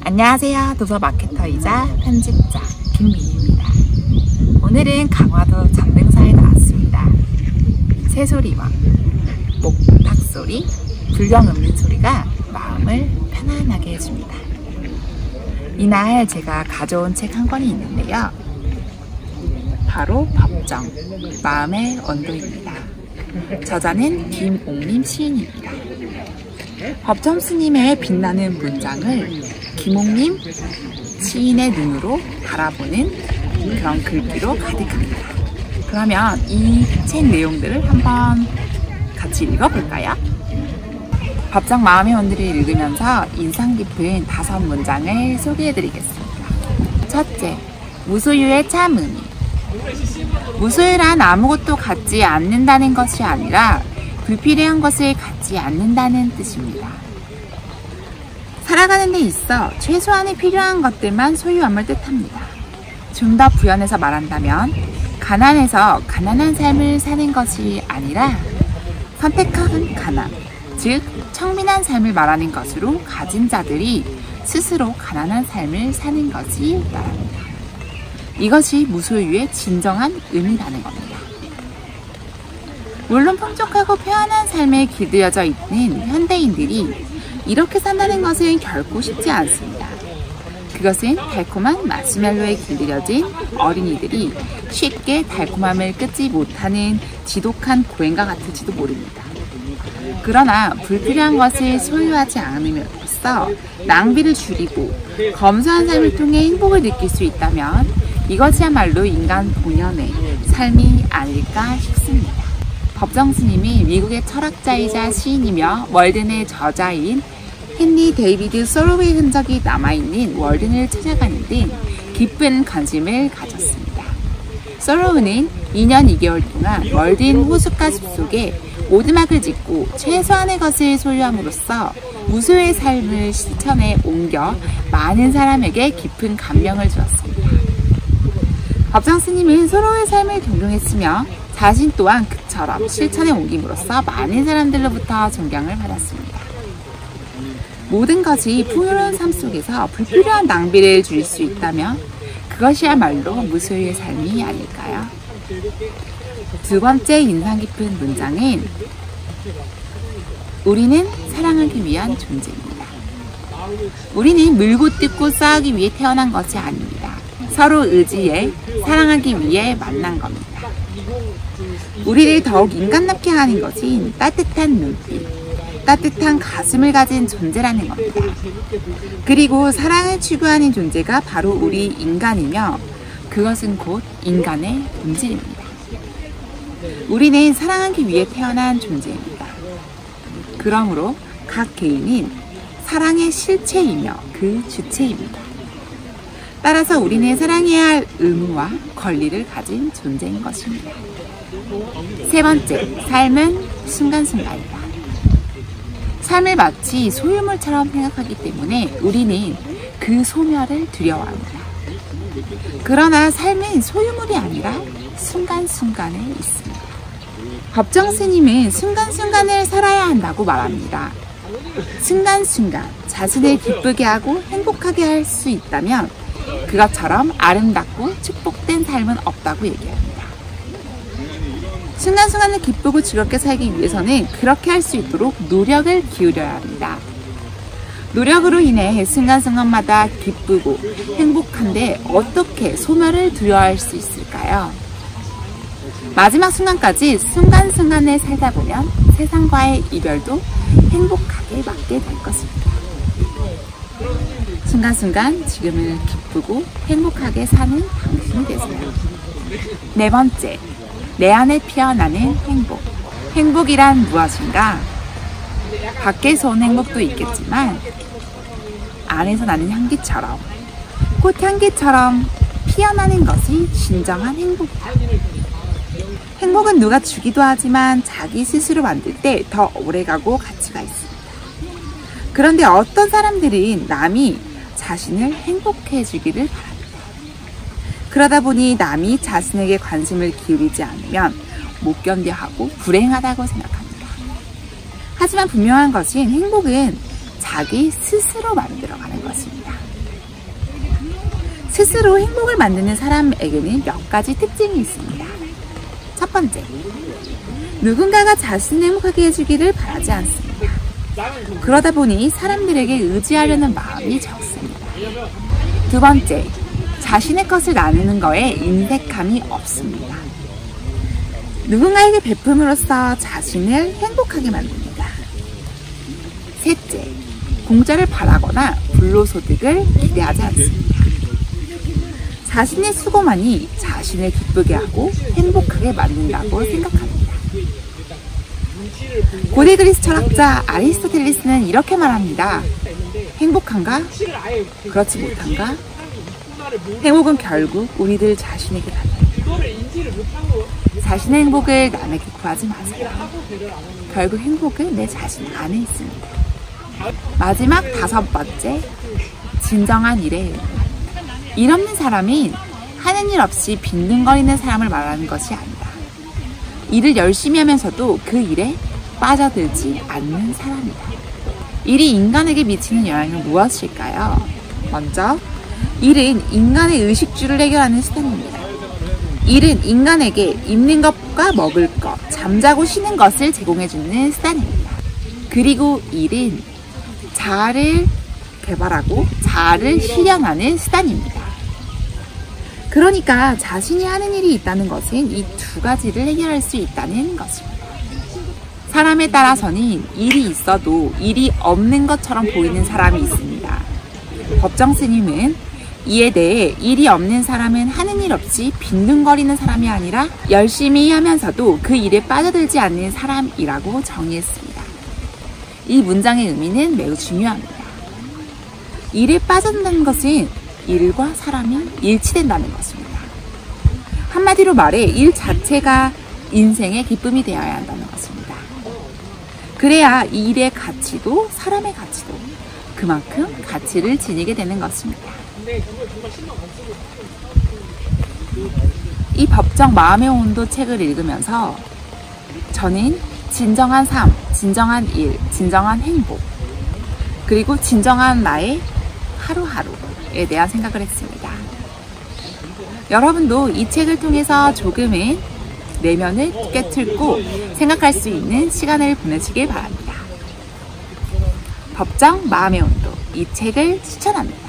안녕하세요. 도서 마케터이자 편집자 김민희입니다. 오늘은 강화도 전등사에 나왔습니다. 새소리와 목탁소리, 불경음린 소리가 마음을 편안하게 해줍니다. 이날 제가 가져온 책 한 권이 있는데요. 바로 법정, 마음의 온도입니다. 저자는 김옥림 시인입니다. 법정 스님의 빛나는 문장을 김옥림 시인의 눈으로 바라보는 그런 글귀로 가득합니다. 그러면 이 책 내용들을 한번 같이 읽어볼까요? 법정 마음의 온도를 읽으면서 인상 깊은 5문장을 소개해드리겠습니다. 첫째, 무소유의 참 의미. 무소유란 아무것도 갖지 않는다는 것이 아니라 불필요한 것을 갖지 않는다는 뜻입니다. 살아가는 데 있어 최소한의 필요한 것들만 소유함을 뜻합니다. 좀 더 부연해서 말한다면 가난해서 가난한 삶을 사는 것이 아니라 선택한 가난, 즉 청빈한 삶을 말하는 것으로 가진 자들이 스스로 가난한 삶을 사는 것이 말합니다. 이것이 무소유의 진정한 의미라는 겁니다. 물론 풍족하고 평안한 삶에 길들여져 있는 현대인들이 이렇게 산다는 것은 결코 쉽지 않습니다. 그것은 달콤한 마시멜로에 길들여진 어린이들이 쉽게 달콤함을 끊지 못하는 지독한 고행과 같을지도 모릅니다. 그러나 불필요한 것을 소유하지 않음으로써 낭비를 줄이고 검소한 삶을 통해 행복을 느낄 수 있다면 이것이야말로 인간 본연의 삶이 아닐까 싶습니다. 법정 스님이 미국의 철학자이자 시인이며 월든의 저자인 헨리 데이비드 소로우의 흔적이 남아있는 월든을 찾아가는 등 깊은 관심을 가졌습니다. 소로우는 2년 2개월 동안 월든 호숫가 숲속에 오두막을 짓고 최소한의 것을 소유함으로써 무소유의 삶을 실천에 옮겨 많은 사람에게 깊은 감명을 주었습니다. 법정 스님은 소로우의 삶을 존경했으며 자신 또한 그처럼 실천에 옮김으로써 많은 사람들로부터 존경을 받았습니다. 모든 것이 풍요로운 삶 속에서 불필요한 낭비를 줄일 수 있다면 그것이야말로 무소유의 삶이 아닐까요? 두 번째 인상 깊은 문장은 우리는 사랑하기 위한 존재입니다. 우리는 물고 뜯고 싸우기 위해 태어난 것이 아닙니다. 서로 의지해 사랑하기 위해 만난 겁니다. 우리를 더욱 인간답게 하는 것은 따뜻한 눈빛, 따뜻한 가슴을 가진 존재라는 겁니다. 그리고 사랑을 추구하는 존재가 바로 우리 인간이며 그것은 곧 인간의 본질입니다. 우리는 사랑하기 위해 태어난 존재입니다. 그러므로 각 개인은 사랑의 실체이며 그 주체입니다. 따라서 우리는 사랑해야 할 의무와 권리를 가진 존재인 것입니다. 세 번째, 삶은 순간순간이다. 삶을 마치 소유물처럼 생각하기 때문에 우리는 그 소멸을 두려워합니다. 그러나 삶은 소유물이 아니라 순간순간에 있습니다. 법정 스님은 순간순간을 살아야 한다고 말합니다. 순간순간 자신을 기쁘게 하고 행복하게 할 수 있다면 그것처럼 아름답고 축복된 삶은 없다고 얘기합니다. 순간순간을 기쁘고 즐겁게 살기 위해서는 그렇게 할 수 있도록 노력을 기울여야 합니다. 노력으로 인해 순간순간마다 기쁘고 행복한데 어떻게 소멸을 두려워할 수 있을까요? 마지막 순간까지 순간순간을 살다 보면 세상과의 이별도 행복하게 맞게 될 것입니다. 순간순간 지금을 기쁘고 행복하게 사는 당신이 되세요. 네 번째, 내 안에 피어나는 행복. 행복이란 무엇인가? 밖에서 온 행복도 있겠지만 안에서 나는 향기처럼, 꽃향기처럼 피어나는 것이 진정한 행복이다. 행복은 누가 주기도 하지만 자기 스스로 만들 때 더 오래가고 가치가 있습니다. 그런데 어떤 사람들은 남이 자신을 행복해지기를 바랍니다. 그러다 보니 남이 자신에게 관심을 기울이지 않으면 못 견뎌하고 불행하다고 생각합니다. 하지만 분명한 것은 행복은 자기 스스로 만들어가는 것입니다. 스스로 행복을 만드는 사람에게는 몇 가지 특징이 있습니다. 첫 번째, 누군가가 자신을 행복하게 해주기를 바라지 않습니다. 그러다 보니 사람들에게 의지하려는 마음이 적습니다. 두 번째, 자신의 것을 나누는 거에 인색함이 없습니다. 누군가에게 베품으로써 자신을 행복하게 만듭니다. 셋째, 공짜를 바라거나 불로소득을 기대하지 않습니다. 자신의 수고만이 자신을 기쁘게 하고 행복하게 만든다고 생각합니다. 고대 그리스 철학자 아리스토텔레스는 이렇게 말합니다. 행복한가? 그렇지 못한가? 행복은 결국 우리들 자신에게 달린다. 자신의 행복을 남에게 구하지 마세요. 결국 행복은 내 자신 안에 있습니다. 마지막 다섯 번째, 진정한 일의 의미. 일 없는 사람은 하는 일 없이 빈둥거리는 사람을 말하는 것이 아니다. 일을 열심히 하면서도 그 일에 빠져들지 않는 사람이다. 일이 인간에게 미치는 영향은 무엇일까요? 먼저, 일은 인간의 의식주를 해결하는 수단입니다. 일은 인간에게 입는 것과 먹을 것, 잠자고 쉬는 것을 제공해주는 수단입니다. 그리고 일은 자아를 개발하고 자아를 실현하는 수단입니다. 그러니까 자신이 하는 일이 있다는 것은 이 두 가지를 해결할 수 있다는 것입니다. 사람에 따라서는 일이 있어도 일이 없는 것처럼 보이는 사람이 있습니다. 법정 스님은 이에 대해 일이 없는 사람은 하는 일 없이 빈둥거리는 사람이 아니라 열심히 하면서도 그 일에 빠져들지 않는 사람이라고 정의했습니다. 이 문장의 의미는 매우 중요합니다. 일에 빠져든다는 것은 일과 사람이 일치된다는 것입니다. 한마디로 말해 일 자체가 인생의 기쁨이 되어야 한다는 것입니다. 그래야 이 일의 가치도 사람의 가치도 그만큼 가치를 지니게 되는 것입니다. 이 법정 마음의 온도 책을 읽으면서 저는 진정한 삶, 진정한 일, 진정한 행복, 그리고 진정한 나의 하루하루에 대한 생각을 했습니다. 여러분도 이 책을 통해서 조금은 내면을 깨틀고 생각할 수 있는 시간을 보내시길 바랍니다. 법정 마음의 온도, 이 책을 추천합니다.